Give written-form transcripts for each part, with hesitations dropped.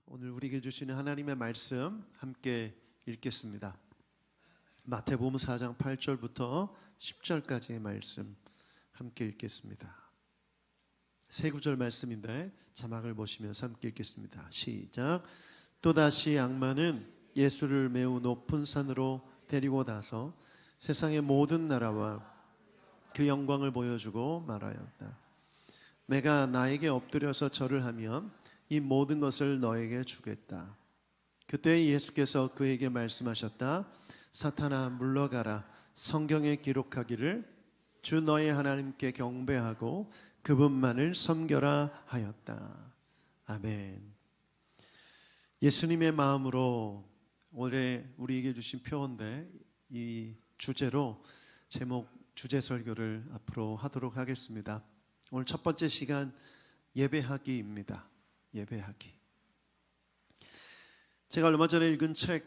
오늘 우리에게 주시는 하나님의 말씀 함께 읽겠습니다. 마태복음 4장 8절부터 10절까지의 말씀 함께 읽겠습니다. 세 구절 말씀인데 자막을 보시면서 함께 읽겠습니다. 시작. 또다시 악마는 예수를 매우 높은 산으로 데리고 가서 세상의 모든 나라와 그 영광을 보여주고 말하였다. 내가 나에게 엎드려서 절을 하면 이 모든 것을 너에게 주겠다. 그때 예수께서 그에게 말씀하셨다. 사탄아 물러가라. 성경에 기록하기를 주 너의 하나님께 경배하고 그분만을 섬겨라 하였다. 아멘. 예수님의 마음으로 올해 우리에게 주신 표어인데 이 주제로 제목 주제 설교를 앞으로 하도록 하겠습니다. 오늘 첫 번째 시간 예배하기입니다. 예배하기. 제가 얼마 전에 읽은 책이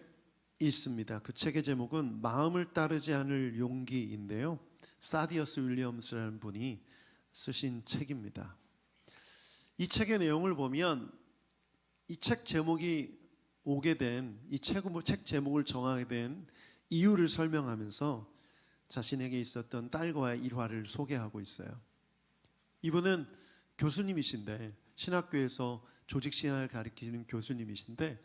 있습니다. 그 책의 제목은 마음을 따르지 않을 용기인데요. 사디어스 윌리엄스라는 분이 쓰신 책입니다. 이 책의 내용을 보면 이 책 제목이 오게 된, 이 책 제목을 정하게 된 이유를 설명하면서 자신에게 있었던 딸과의 일화를 소개하고 있어요. 이분은 교수님이신데 신학교에서 조직신학을 가르치는 교수님이신데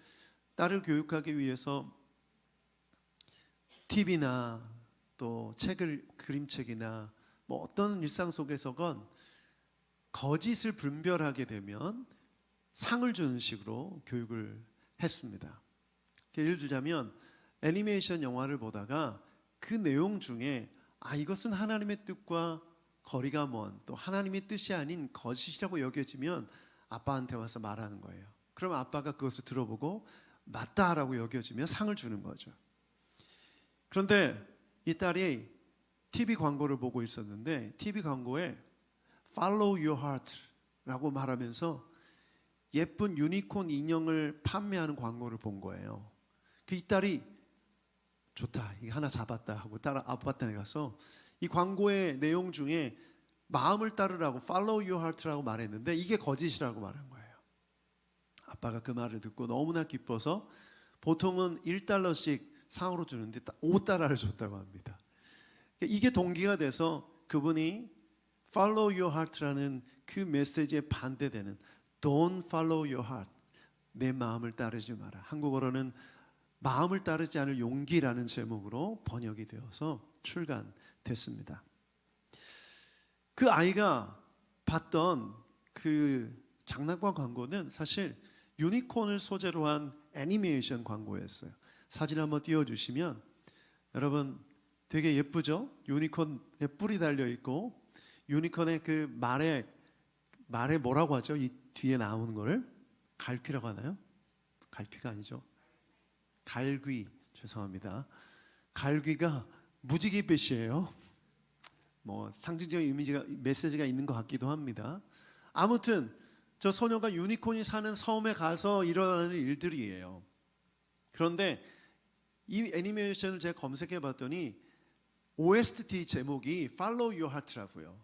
딸을 교육하기 위해서 TV나 또 책을 그림책이나 뭐 어떤 일상 속에서건 거짓을 분별하게 되면 상을 주는 식으로 교육을 했습니다. 예를 들자면 애니메이션 영화를 보다가 그 내용 중에 이것은 하나님의 뜻과 거리가 먼 또 하나님의 뜻이 아닌 거짓이라고 여겨지면 아빠한테 와서 말하는 거예요. 그럼 아빠가 그것을 들어보고 맞다라고 여겨지면 상을 주는 거죠. 그런데 이 딸이 TV 광고를 보고 있었는데 TV 광고에 Follow your heart 라고 말하면서 예쁜 유니콘 인형을 판매하는 광고를 본 거예요. 이 딸이 좋다, 이거 하나 잡았다 하고 아빠한테 가서 이 광고의 내용 중에 마음을 따르라고 Follow your heart라고 말했는데 이게 거짓이라고 말한 거예요. 아빠가 그 말을 듣고 너무나 기뻐서 보통은 $1씩 상으로 주는데 $5를 줬다고 합니다. 이게 동기가 돼서 그분이 Follow your heart라는 그 메시지에 반대되는 Don't follow your heart, 내 마음을 따르지 마라. 한국어로는 마음을 따르지 않을 용기라는 제목으로 번역이 되어서 출간됐습니다. 그 아이가 봤던 그 장난감 광고는 사실 유니콘을 소재로 한 애니메이션 광고였어요. 사진 한번 띄워주시면 여러분 되게 예쁘죠? 유니콘에 뿔이 달려있고 유니콘의 그 말에 뭐라고 하죠? 이 뒤에 나오는 거를 갈퀴라고 하나요? 갈퀴가 아니죠. 갈귀, 죄송합니다. 갈귀가 무지개빛이에요. 뭐 상징적인 이미지가 메시지가 있는 것 같기도 합니다. 아무튼 저 소녀가 유니콘이 사는 섬에 가서 일어나는 일들이에요. 그런데 이 애니메이션을 제가 검색해 봤더니 OST 제목이 Follow Your Heart라고요.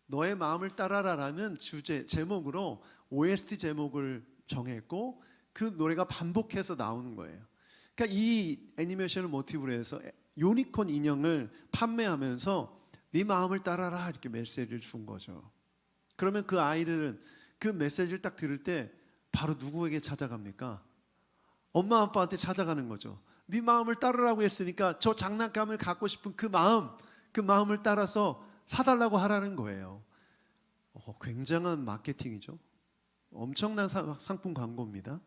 너의 마음을 따라라라는 제목으로 OST 제목을 정했고 그 노래가 반복해서 나오는 거예요. 그러니까 이 애니메이션을 모티브로 해서 유니콘 인형을 판매하면서 네 마음을 따라라 이렇게 메시지를 준 거죠. 그러면 그 아이들은 그 메시지를 딱 들을 때 바로 누구에게 찾아갑니까? 엄마 아빠한테 찾아가는 거죠. 네 마음을 따르라고 했으니까 저 장난감을 갖고 싶은 그 마음을 따라서 사달라고 하라는 거예요. 굉장한 마케팅이죠. 엄청난 상품 광고입니다.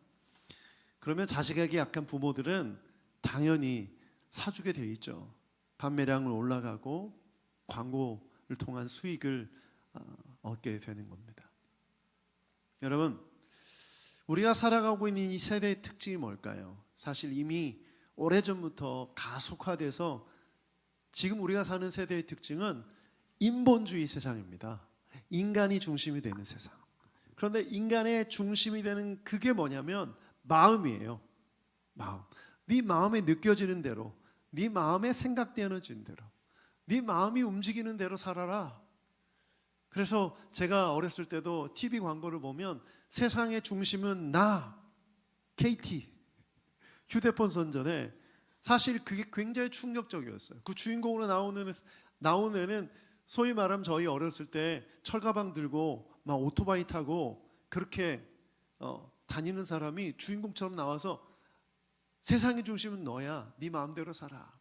그러면 자식에게 약한 부모들은 당연히 사주게 돼 있죠. 판매량은 올라가고 광고를 통한 수익을 얻게 되는 겁니다. 여러분, 우리가 살아가고 있는 이 세대의 특징이 뭘까요? 사실 이미 오래전부터 가속화돼서 지금 우리가 사는 세대의 특징은 인본주의 세상입니다. 인간이 중심이 되는 세상. 그런데 인간의 중심이 되는 그게 뭐냐면 마음이에요. 마음. 네 마음에 느껴지는 대로, 네 마음에 생각되어지는 대로, 네 마음이 움직이는 대로 살아라. 그래서 제가 어렸을 때도 TV 광고를 보면 세상의 중심은 나, KT 휴대폰 선전에 사실 그게 굉장히 충격적이었어요. 그 주인공으로 나오는 애는 소위 말하면 저희 어렸을 때 철가방 들고 막 오토바이 타고 그렇게 다니는 사람이 주인공처럼 나와서 세상의 중심은 너야. 네 마음대로 살아.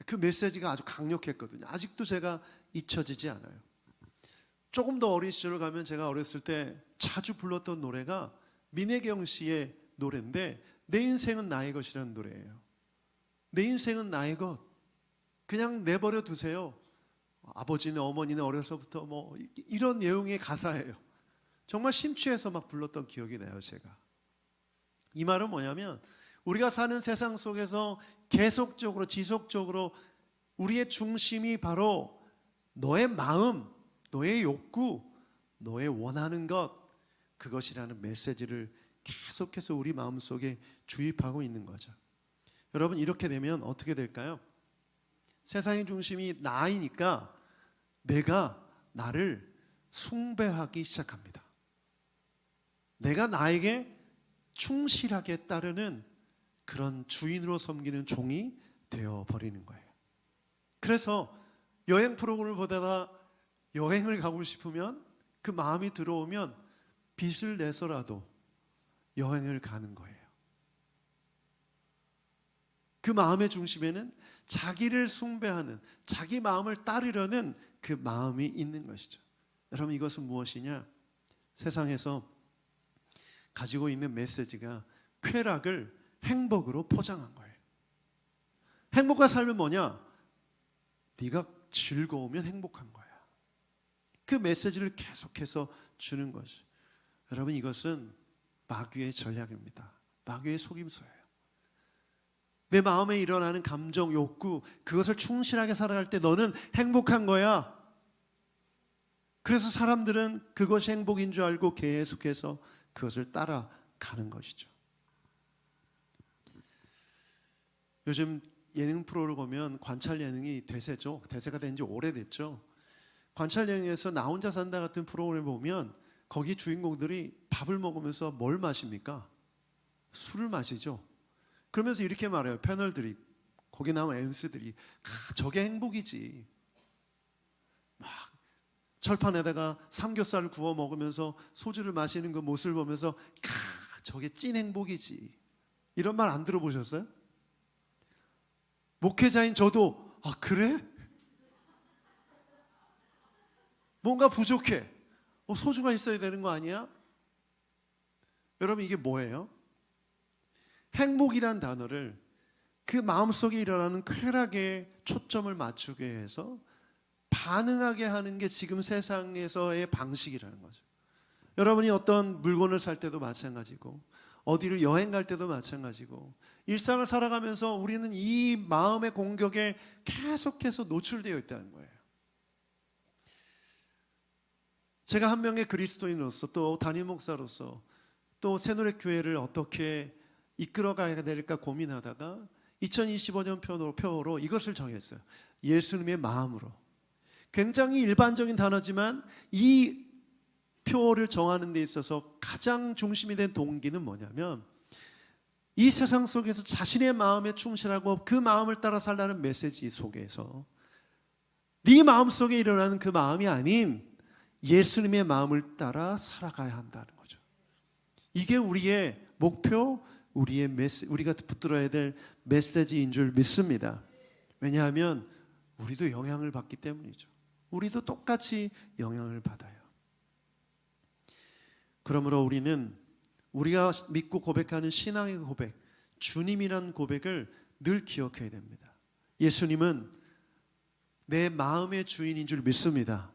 그 메시지가 아주 강력했거든요. 아직도 제가 잊혀지지 않아요. 조금 더 어린 시절을 가면 제가 어렸을 때 자주 불렀던 노래가 민혜경 씨의 노래인데 내 인생은 나의 것이라는 노래예요. 내 인생은 나의 것. 그냥 내버려 두세요. 아버지는 어머니는 어려서부터 뭐 이런 내용의 가사예요. 정말 심취해서 막 불렀던 기억이 나요, 제가. 이 말은 뭐냐면 우리가 사는 세상 속에서 계속적으로 지속적으로 우리의 중심이 바로 너의 마음, 너의 욕구, 너의 원하는 것, 그것이라는 메시지를 계속해서 우리 마음속에 주입하고 있는 거죠. 여러분, 이렇게 되면 어떻게 될까요? 세상의 중심이 나이니까 내가 나를 숭배하기 시작합니다. 내가 나에게 충실하게 따르는 그런 주인으로 섬기는 종이 되어버리는 거예요. 그래서 여행 프로그램을 보다가 여행을 가고 싶으면 그 마음이 들어오면 빚을 내서라도 여행을 가는 거예요. 그 마음의 중심에는 자기를 숭배하는, 자기 마음을 따르려는 그 마음이 있는 것이죠. 여러분, 이것은 무엇이냐? 세상에서 가지고 있는 메시지가 쾌락을 행복으로 포장한 거예요. 행복한 삶은 뭐냐? 네가 즐거우면 행복한 거야. 그 메시지를 계속해서 주는 거죠. 여러분, 이것은 마귀의 전략입니다. 마귀의 속임수예요. 내 마음에 일어나는 감정, 욕구, 그것을 충실하게 살아갈 때 너는 행복한 거야. 그래서 사람들은 그것이 행복인 줄 알고 계속해서 그것을 따라가는 것이죠. 요즘 예능 프로를 보면 관찰 예능이 대세죠. 대세가 된 지 오래됐죠. 관찰 예능에서 나 혼자 산다 같은 프로그램을 보면 거기 주인공들이 밥을 먹으면서 뭘 마십니까? 술을 마시죠. 그러면서 이렇게 말해요. 패널들이, 거기 나온 MC들이 저게 행복이지. 막 철판에다가 삼겹살을 구워 먹으면서 소주를 마시는 그 모습을 보면서 저게 찐 행복이지. 이런 말 안 들어보셨어요? 목회자인 저도 그래? 뭔가 부족해. 소주가 있어야 되는 거 아니야? 여러분, 이게 뭐예요? 행복이란 단어를 그 마음속에 일어나는 쾌락에 초점을 맞추게 해서 반응하게 하는 게 지금 세상에서의 방식이라는 거죠. 여러분이 어떤 물건을 살 때도 마찬가지고 어디를 여행 갈 때도 마찬가지고 일상을 살아가면서 우리는 이 마음의 공격에 계속해서 노출되어 있다는 거예요. 제가 한 명의 그리스도인으로서 또 담임 목사로서 또 새노래교회를 어떻게 이끌어가야 될까 고민하다가 2025년 표어로 이것을 정했어요. 예수님의 마음으로. 굉장히 일반적인 단어지만 이 표어를 정하는 데 있어서 가장 중심이 된 동기는 뭐냐면 이 세상 속에서 자신의 마음에 충실하고 그 마음을 따라 살라는 메시지 속에서 네 마음속에 일어나는 그 마음이 아닌 예수님의 마음을 따라 살아가야 한다는 거죠. 이게 우리의 목표, 우리의 우리가 붙들어야 될 메시지인 줄 믿습니다. 왜냐하면 우리도 영향을 받기 때문이죠. 우리도 똑같이 영향을 받아요. 그러므로 우리는 우리가 믿고 고백하는 신앙의 고백, 주님이란 고백을 늘 기억해야 됩니다. 예수님은 내 마음의 주인인 줄 믿습니다.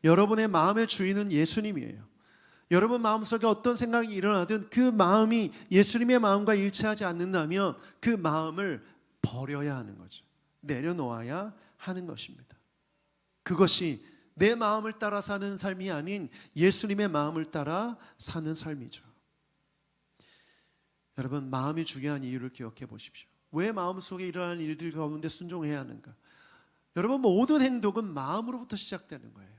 여러분의 마음의 주인은 예수님이에요. 여러분 마음속에 어떤 생각이 일어나든 그 마음이 예수님의 마음과 일치하지 않는다면 그 마음을 버려야 하는 거죠. 내려놓아야 하는 것입니다. 그것이 내 마음을 따라 사는 삶이 아닌 예수님의 마음을 따라 사는 삶이죠. 여러분, 마음이 중요한 이유를 기억해 보십시오. 왜 마음속에 일어나는 일들 가운데 순종해야 하는가? 여러분, 모든 행동은 마음으로부터 시작되는 거예요.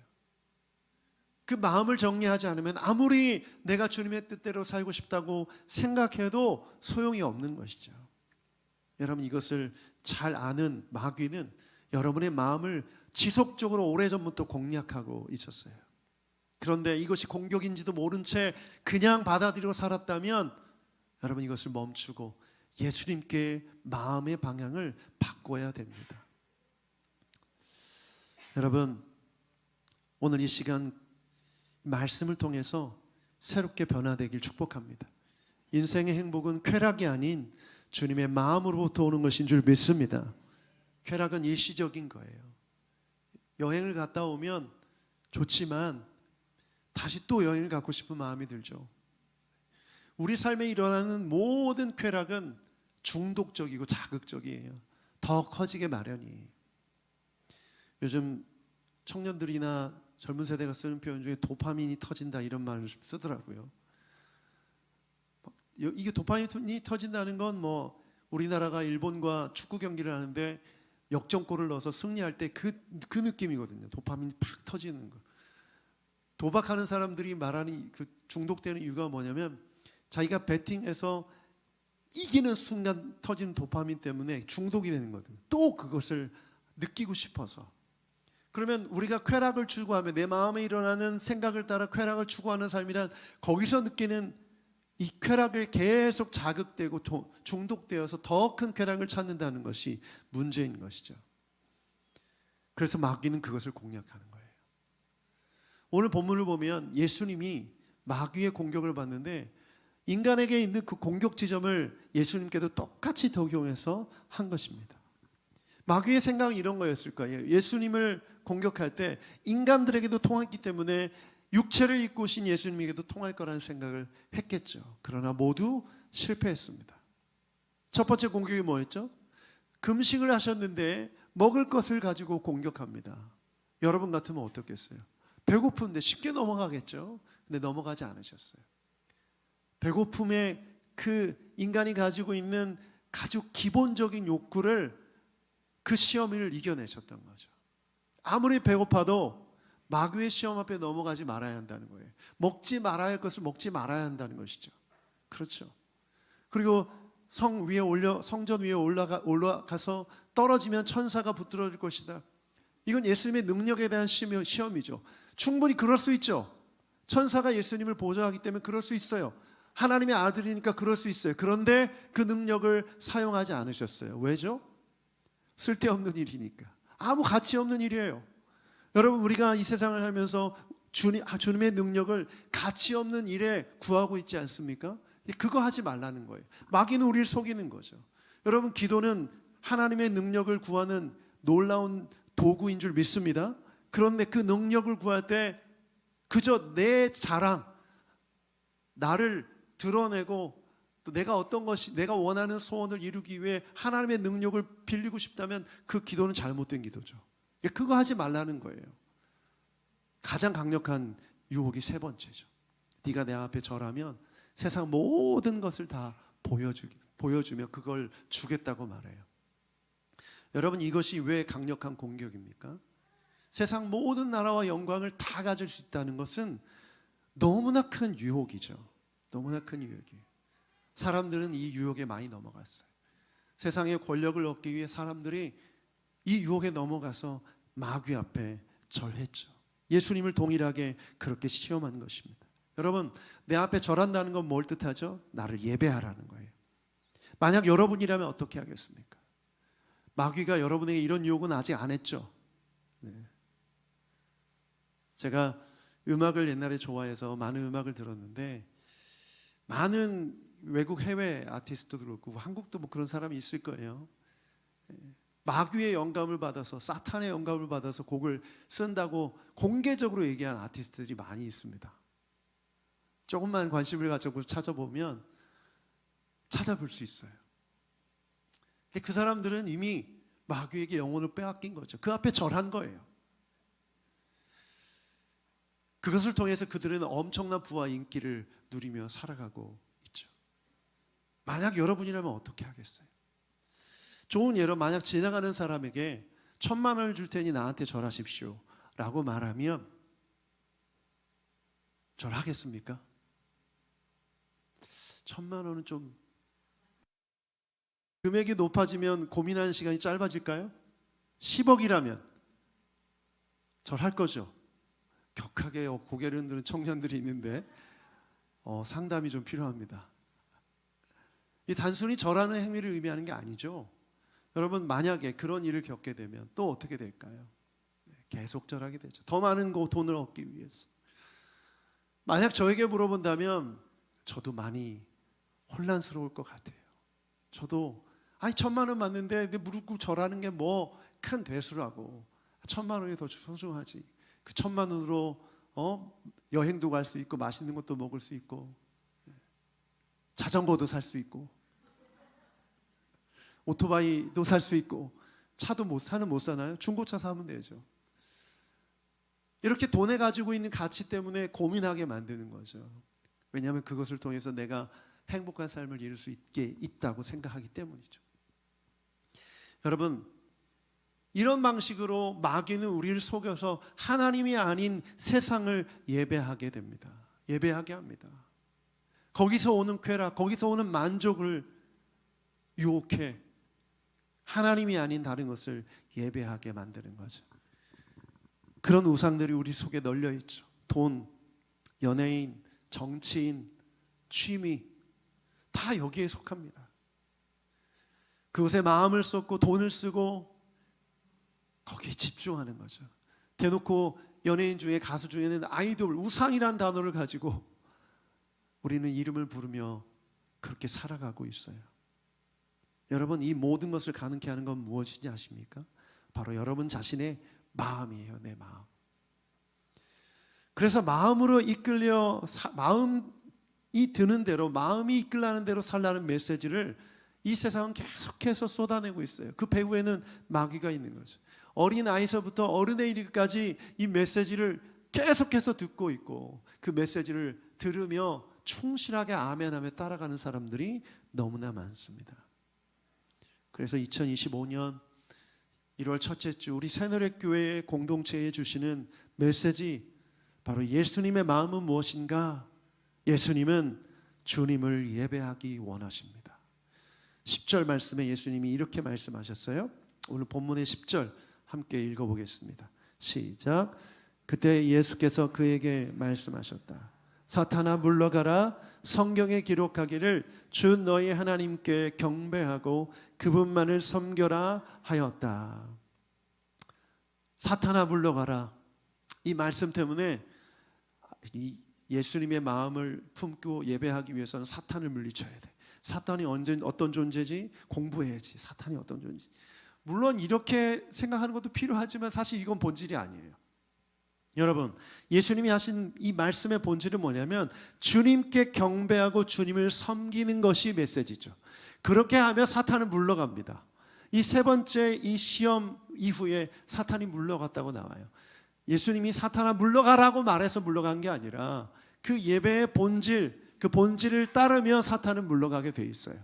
그 마음을 정리하지 않으면 아무리 내가 주님의 뜻대로 살고 싶다고 생각해도 소용이 없는 것이죠. 여러분, 이것을 잘 아는 마귀는 여러분의 마음을 지속적으로 오래전부터 공략하고 있었어요. 그런데 이것이 공격인지도 모른 채 그냥 받아들이고 살았다면 여러분, 이것을 멈추고 예수님께 마음의 방향을 바꿔야 됩니다. 여러분, 오늘 이 시간 말씀을 통해서 새롭게 변화되길 축복합니다. 인생의 행복은 쾌락이 아닌 주님의 마음으로부터 오는 것인 줄 믿습니다. 쾌락은 일시적인 거예요. 여행을 갔다 오면 좋지만 다시 또 여행을 가고 싶은 마음이 들죠. 우리 삶에 일어나는 모든 쾌락은 중독적이고 자극적이에요. 더 커지게 마련이에요. 요즘 청년들이나 젊은 세대가 쓰는 표현 중에 도파민이 터진다 이런 말을 쓰더라고요. 이게 도파민이 터진다는 건 뭐 우리나라가 일본과 축구 경기를 하는데 역전골을 넣어서 승리할 때 그 느낌이거든요. 도파민이 팍 터지는 거. 도박하는 사람들이 말하는 그 중독되는 이유가 뭐냐면 자기가 베팅해서 이기는 순간 터진 도파민 때문에 중독이 되는 거거든요. 또 그것을 느끼고 싶어서. 그러면 우리가 쾌락을 추구하며 내 마음에 일어나는 생각을 따라 쾌락을 추구하는 삶이란 거기서 느끼는 이 쾌락을 계속 자극되고 중독되어서 더 큰 쾌락을 찾는다는 것이 문제인 것이죠. 그래서 마귀는 그것을 공략하는 거예요. 오늘 본문을 보면 예수님이 마귀의 공격을 받는데 인간에게 있는 그 공격 지점을 예수님께도 똑같이 적용해서 한 것입니다. 마귀의 생각은 이런 거였을 거예요. 예수님을 공격할 때 인간들에게도 통했기 때문에 육체를 입고 오신 예수님에게도 통할 거라는 생각을 했겠죠. 그러나 모두 실패했습니다. 첫 번째 공격이 뭐였죠? 금식을 하셨는데 먹을 것을 가지고 공격합니다. 여러분 같으면 어떻겠어요? 배고픈데 쉽게 넘어가겠죠. 근데 넘어가지 않으셨어요. 배고픔의 그 인간이 가지고 있는 아주 기본적인 욕구를 그 시험을 이겨내셨던 거죠. 아무리 배고파도 마귀의 시험 앞에 넘어가지 말아야 한다는 거예요. 먹지 말아야 할 것을 먹지 말아야 한다는 것이죠. 그렇죠. 그리고 성전 위에 올라가서 떨어지면 천사가 붙들어 줄 것이다. 이건 예수님의 능력에 대한 시험이죠. 충분히 그럴 수 있죠. 천사가 예수님을 보좌하기 때문에 그럴 수 있어요. 하나님의 아들이니까 그럴 수 있어요. 그런데 그 능력을 사용하지 않으셨어요. 왜죠? 쓸데없는 일이니까. 아무 가치 없는 일이에요. 여러분, 우리가 이 세상을 살면서 주님의 능력을 가치 없는 일에 구하고 있지 않습니까? 그거 하지 말라는 거예요. 마귀는 우리를 속이는 거죠. 여러분, 기도는 하나님의 능력을 구하는 놀라운 도구인 줄 믿습니다. 그런데 그 능력을 구할 때 그저 내 자랑, 나를 드러내고 또 내가 어떤 것이 내가 원하는 소원을 이루기 위해 하나님의 능력을 빌리고 싶다면 그 기도는 잘못된 기도죠. 그거 하지 말라는 거예요. 가장 강력한 유혹이 세 번째죠. 네가 내 앞에 절하면 세상 모든 것을 다 보여주며 그걸 주겠다고 말해요. 여러분, 이것이 왜 강력한 공격입니까? 세상 모든 나라와 영광을 다 가질 수 있다는 것은 너무나 큰 유혹이죠. 너무나 큰 유혹이에요. 사람들은 이 유혹에 많이 넘어갔어요. 세상의 권력을 얻기 위해 사람들이 이 유혹에 넘어가서 마귀 앞에 절했죠. 예수님을 동일하게 그렇게 시험한 것입니다. 여러분, 내 앞에 절한다는 건 뭘 뜻하죠? 나를 예배하라는 거예요. 만약 여러분이라면 어떻게 하겠습니까? 마귀가 여러분에게 이런 유혹은 아직 안 했죠. 네. 제가 음악을 옛날에 좋아해서 많은 음악을 들었는데 많은 외국 해외 아티스트도 그렇고 한국도 뭐 그런 사람이 있을 거예요. 마귀의 영감을 받아서 사탄의 영감을 받아서 곡을 쓴다고 공개적으로 얘기한 아티스트들이 많이 있습니다. 조금만 관심을 가지고 찾아보면 찾아볼 수 있어요. 근데 그 사람들은 이미 마귀에게 영혼을 빼앗긴 거죠. 그 앞에 절한 거예요. 그것을 통해서 그들은 엄청난 부와 인기를 누리며 살아가고 있죠. 만약 여러분이라면 어떻게 하겠어요? 좋은 예로 만약 지나가는 사람에게 1,000만 원을 줄 테니 나한테 절하십시오 라고 말하면 절하겠습니까? 1,000만 원은 좀 금액이 높아지면 고민하는 시간이 짧아질까요? 10억이라면 절할 거죠. 격하게 고개를 흔드는 청년들이 있는데 상담이 좀 필요합니다. 이 단순히 절하는 행위를 의미하는 게 아니죠. 여러분, 만약에 그런 일을 겪게 되면 또 어떻게 될까요? 계속 절하게 되죠. 더 많은 돈을 얻기 위해서. 만약 저에게 물어본다면 저도 많이 혼란스러울 것 같아요. 저도 1,000만 원 맞는데 무릎 꿇고 절하는 게 뭐 큰 대수라고. 1,000만 원이 더 소중하지. 그 1,000만 원으로 여행도 갈 수 있고 맛있는 것도 먹을 수 있고 자전거도 살 수 있고 오토바이도 살 수 있고 차도 못 사나요? 중고차 사면 되죠. 이렇게 돈에 가지고 있는 가치 때문에 고민하게 만드는 거죠. 왜냐하면 그것을 통해서 내가 행복한 삶을 이룰 수 있다고 생각하기 때문이죠. 여러분, 이런 방식으로 마귀는 우리를 속여서 하나님이 아닌 세상을 예배하게 됩니다. 예배하게 합니다. 거기서 오는 쾌락, 거기서 오는 만족을 유혹해 하나님이 아닌 다른 것을 예배하게 만드는 거죠. 그런 우상들이 우리 속에 널려 있죠. 돈, 연예인, 정치인, 취미 다 여기에 속합니다. 그것에 마음을 쏟고 돈을 쓰고 거기에 집중하는 거죠. 대놓고 연예인 중에 가수 중에는 아이돌, 우상이란 단어를 가지고 우리는 이름을 부르며 그렇게 살아가고 있어요. 여러분, 이 모든 것을 가능케 하는 건 무엇인지 아십니까? 바로 여러분 자신의 마음이에요. 내 마음. 그래서 마음으로 이끌려 마음이 드는 대로, 마음이 이끌라는 대로 살라는 메시지를 이 세상은 계속해서 쏟아내고 있어요. 그 배후에는 마귀가 있는 거죠. 어린아이서부터 어른에 이르기까지 이 메시지를 계속해서 듣고 있고 그 메시지를 들으며 충실하게 아멘하며 따라가는 사람들이 너무나 많습니다. 그래서 2025년 1월 첫째 주 우리 새노래교회의 공동체에 주시는 메시지, 바로 예수님의 마음은 무엇인가? 예수님은 주님을 예배하기 원하십니다. 10절 말씀에 예수님이 이렇게 말씀하셨어요. 오늘 본문의 10절 함께 읽어보겠습니다. 시작. 그때 예수께서 그에게 말씀하셨다. 사탄아 물러가라. 성경에 기록하기를 주 너희 하나님께 경배하고 그분만을 섬겨라 하였다. 사탄아 물러가라. 이 말씀 때문에 이 예수님의 마음을 품고 예배하기 위해서는 사탄을 물리쳐야 돼. 사탄이 어떤 존재지? 공부해야지. 사탄이 어떤 존재지? 물론 이렇게 생각하는 것도 필요하지만 사실 이건 본질이 아니에요. 여러분, 예수님이 하신 이 말씀의 본질은 뭐냐면 주님께 경배하고 주님을 섬기는 것이 메시지죠. 그렇게 하면 사탄은 물러갑니다. 이 세 번째 이 시험 이후에 사탄이 물러갔다고 나와요. 예수님이 사탄아 물러가라고 말해서 물러간 게 아니라 그 예배의 본질, 그 본질을 따르면 사탄은 물러가게 돼 있어요.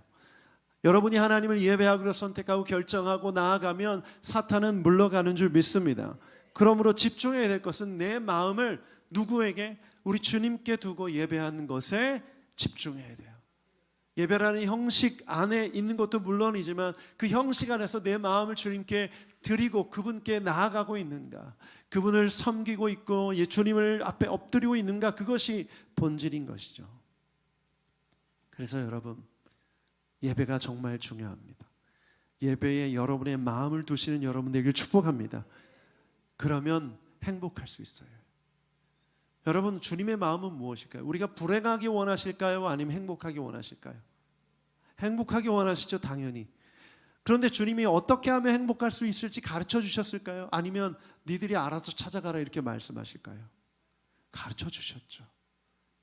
여러분이 하나님을 예배하기로 선택하고 결정하고 나아가면 사탄은 물러가는 줄 믿습니다. 그러므로 집중해야 될 것은 내 마음을 누구에게? 우리 주님께 두고 예배하는 것에 집중해야 돼요. 예배라는 형식 안에 있는 것도 물론이지만 그 형식 안에서 내 마음을 주님께 드리고 그분께 나아가고 있는가, 그분을 섬기고 있고 주님을 앞에 엎드리고 있는가, 그것이 본질인 것이죠. 그래서 여러분, 예배가 정말 중요합니다. 예배에 여러분의 마음을 두시는 여러분 되기를 축복합니다. 그러면 행복할 수 있어요. 여러분, 주님의 마음은 무엇일까요? 우리가 불행하기 원하실까요? 아니면 행복하기 원하실까요? 행복하기 원하시죠, 당연히. 그런데 주님이 어떻게 하면 행복할 수 있을지 가르쳐 주셨을까요? 아니면 니들이 알아서 찾아가라 이렇게 말씀하실까요? 가르쳐 주셨죠.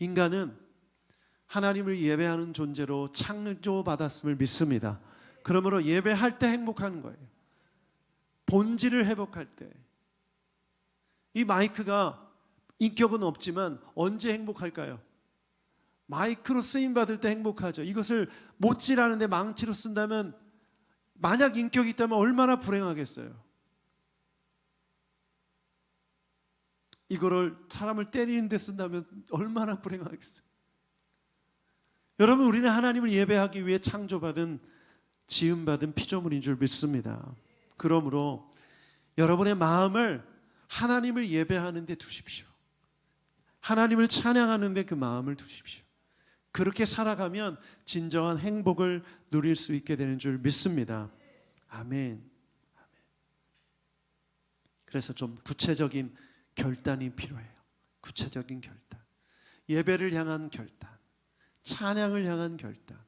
인간은 하나님을 예배하는 존재로 창조받았음을 믿습니다. 그러므로 예배할 때 행복한 거예요. 본질을 회복할 때. 이 마이크가 인격은 없지만 언제 행복할까요? 마이크로 쓰임받을 때 행복하죠. 이것을 못질하는데 망치로 쓴다면, 만약 인격이 있다면 얼마나 불행하겠어요. 이거를 사람을 때리는 데 쓴다면 얼마나 불행하겠어요. 여러분, 우리는 하나님을 예배하기 위해 창조받은, 지음받은 피조물인 줄 믿습니다. 그러므로 여러분의 마음을 하나님을 예배하는 데 두십시오. 하나님을 찬양하는 데 그 마음을 두십시오. 그렇게 살아가면 진정한 행복을 누릴 수 있게 되는 줄 믿습니다. 아멘. 그래서 좀 구체적인 결단이 필요해요. 구체적인 결단. 예배를 향한 결단. 찬양을 향한 결단.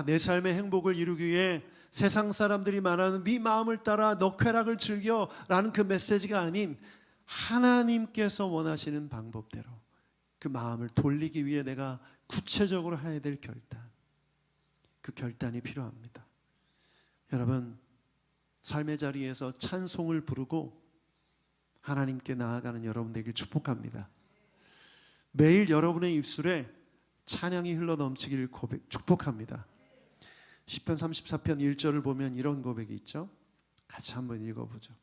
내 삶의 행복을 이루기 위해 세상 사람들이 말하는 네 마음을 따라 너 쾌락을 즐겨 라는 그 메시지가 아닌 하나님께서 원하시는 방법대로 그 마음을 돌리기 위해 내가 구체적으로 해야 될 결단. 그 결단이 필요합니다. 여러분, 삶의 자리에서 찬송을 부르고 하나님께 나아가는 여러분 되길 축복합니다. 매일 여러분의 입술에 찬양이 흘러넘치길 축복합니다. 시편 34편 1절을 보면 이런 고백이 있죠. 같이 한번 읽어보죠.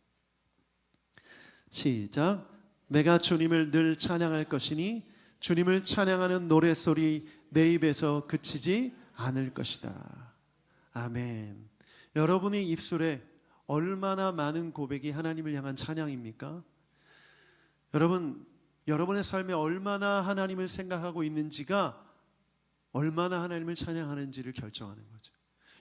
시작. 내가 주님을 늘 찬양할 것이니 주님을 찬양하는 노랫소리 내 입에서 그치지 않을 것이다. 아멘. 여러분의 입술에 얼마나 많은 고백이 하나님을 향한 찬양입니까? 여러분, 여러분의 삶에 얼마나 하나님을 생각하고 있는지가 얼마나 하나님을 찬양하는지를 결정하는 거죠.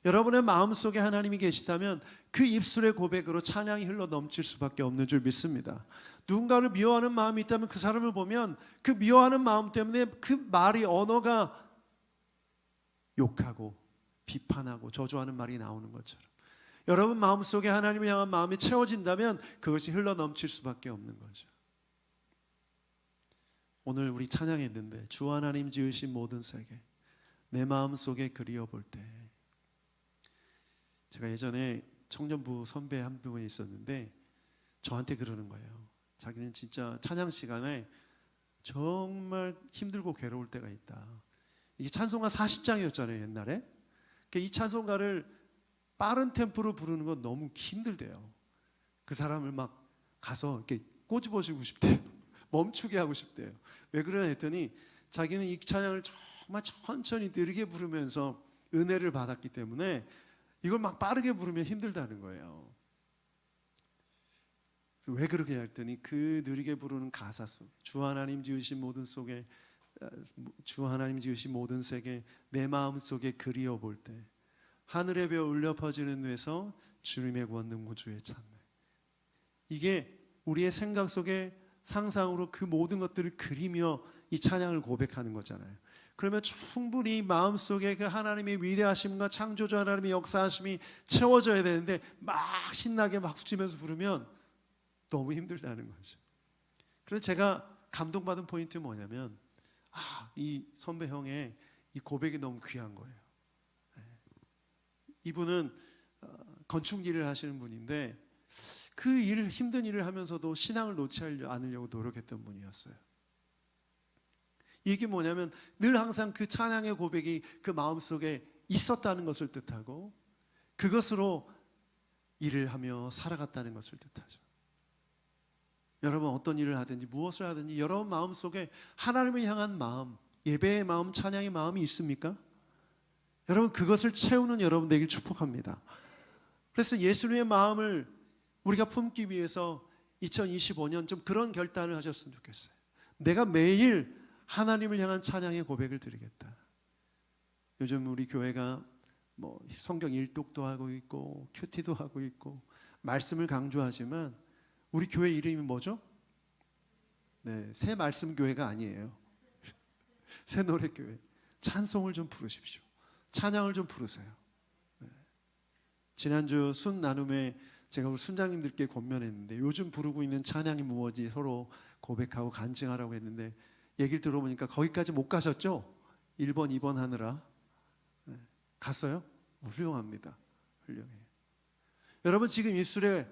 여러분의 마음속에 하나님이 계시다면 그 입술의 고백으로 찬양이 흘러 넘칠 수밖에 없는 줄 믿습니다. 누군가를 미워하는 마음이 있다면 그 사람을 보면 그 미워하는 마음 때문에 그 말이, 언어가 욕하고 비판하고 저주하는 말이 나오는 것처럼 여러분 마음속에 하나님을 향한 마음이 채워진다면 그것이 흘러 넘칠 수밖에 없는 거죠. 오늘 우리 찬양했는데 주 하나님 지으신 모든 세계 내 마음속에 그리워볼 때, 제가 예전에 청년부 선배 한 분이 있었는데 저한테 그러는 거예요. 자기는 진짜 찬양 시간에 정말 힘들고 괴로울 때가 있다. 이게 찬송가 40장이었잖아요 옛날에. 이 찬송가를 빠른 템포로 부르는 건 너무 힘들대요. 그 사람을 막 가서 이렇게 꼬집어주고 싶대요. 멈추게 하고 싶대요. 왜 그러냐 했더니 자기는 이 찬양을 정말 천천히 느리게 부르면서 은혜를 받았기 때문에 이걸 막 빠르게 부르면 힘들다는 거예요. 그래서 왜 그러냐 했더니 그 느리게 부르는 가사 속, 주 하나님 지으신 모든 속에, 주 하나님 지으신 모든 세계 내 마음 속에 그리워 볼 때 하늘의 별 울려 퍼지는 데서 주님의 권능 구주의 찬美. 이게 우리의 생각 속에 상상으로 그 모든 것들을 그리며 이 찬양을 고백하는 거잖아요. 그러면 충분히 마음속에 그 하나님의 위대하심과 창조주 하나님의 역사하심이 채워져야 되는데 막 신나게 막 치면서 부르면 너무 힘들다는 거죠. 그래서 제가 감동받은 포인트는 뭐냐면 이 선배 형의 이 고백이 너무 귀한 거예요. 이분은 건축 일을 하시는 분인데 그 일을, 힘든 일을 하면서도 신앙을 놓지 않으려고 노력했던 분이었어요. 이게 뭐냐면 늘 항상 그 찬양의 고백이 그 마음속에 있었다는 것을 뜻하고 그것으로 일을 하며 살아갔다는 것을 뜻하죠. 여러분 어떤 일을 하든지 무엇을 하든지 여러분 마음속에 하나님을 향한 마음, 예배의 마음, 찬양의 마음이 있습니까? 여러분 그것을 채우는 여러분 되길 축복합니다. 그래서 예수님의 마음을 우리가 품기 위해서 2025년 좀 그런 결단을 하셨으면 좋겠어요. 내가 매일 하나님을 향한 찬양의 고백을 드리겠다. 요즘 우리 교회가 성경 일독도 하고 있고 큐티도 하고 있고 말씀을 강조하지만 우리 교회 이름이 뭐죠? 네, 새 말씀 교회가 아니에요. 새 노래 교회. 찬송을 좀 부르십시오. 찬양을 좀 부르세요. 네. 지난주 순 나눔에 제가 우리 순장님들께 권면했는데 요즘 부르고 있는 찬양이 무엇인지 서로 고백하고 간증하라고 했는데 얘기를 들어보니까 거기까지 못 가셨죠? 1번, 2번 하느라. 네. 갔어요? 훌륭합니다. 훌륭해요. 여러분 지금 입술에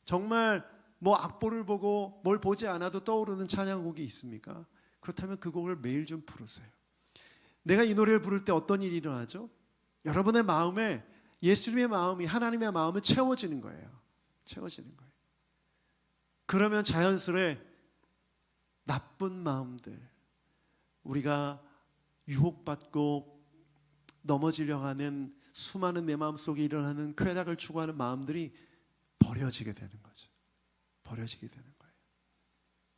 정말 악보를 보고 뭘 보지 않아도 떠오르는 찬양곡이 있습니까? 그렇다면 그 곡을 매일 좀 부르세요. 내가 이 노래를 부를 때 어떤 일이 일어나죠? 여러분의 마음에 예수님의 마음이, 하나님의 마음은 채워지는 거예요. 채워지는 거예요. 그러면 자연스레 나쁜 마음들, 우리가 유혹받고 넘어지려고 하는 수많은 내 마음속에 일어나는 쾌락을 추구하는 마음들이 버려지게 되는 거죠. 버려지게 되는 거예요.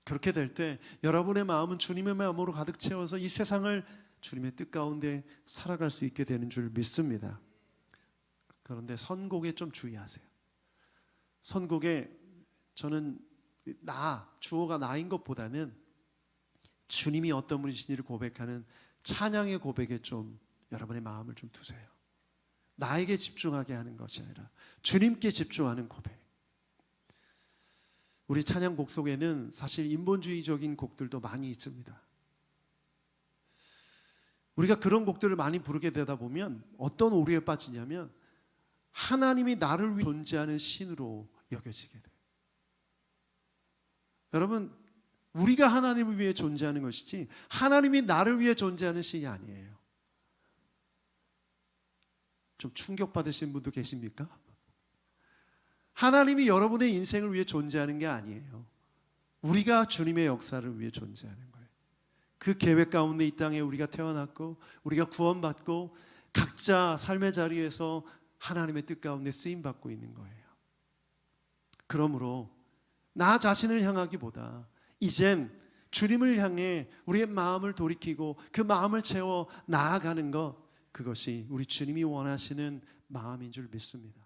그렇게 될 때 여러분의 마음은 주님의 마음으로 가득 채워서 이 세상을 주님의 뜻 가운데 살아갈 수 있게 되는 줄 믿습니다. 그런데 선곡에 좀 주의하세요. 선곡에 저는 주어가 나인 것보다는 주님이 어떤 분이신지를 고백하는 찬양의 고백에 좀 여러분의 마음을 좀 두세요. 나에게 집중하게 하는 것이 아니라 주님께 집중하는 고백. 우리 찬양곡 속에는 사실 인본주의적인 곡들도 많이 있습니다. 우리가 그런 곡들을 많이 부르게 되다 보면 어떤 오류에 빠지냐면 하나님이 나를 위해 존재하는 신으로 여겨지게 돼요. 여러분, 우리가 하나님을 위해 존재하는 것이지 하나님이 나를 위해 존재하는 신이 아니에요. 좀 충격받으신 분도 계십니까? 하나님이 여러분의 인생을 위해 존재하는 게 아니에요. 우리가 주님의 역사를 위해 존재하는 거예요. 그 계획 가운데 이 땅에 우리가 태어났고 우리가 구원받고 각자 삶의 자리에서 하나님의 뜻 가운데 쓰임받고 있는 거예요. 그러므로 나 자신을 향하기보다 이젠 주님을 향해 우리의 마음을 돌이키고 그 마음을 채워 나아가는 것, 그것이 우리 주님이 원하시는 마음인 줄 믿습니다.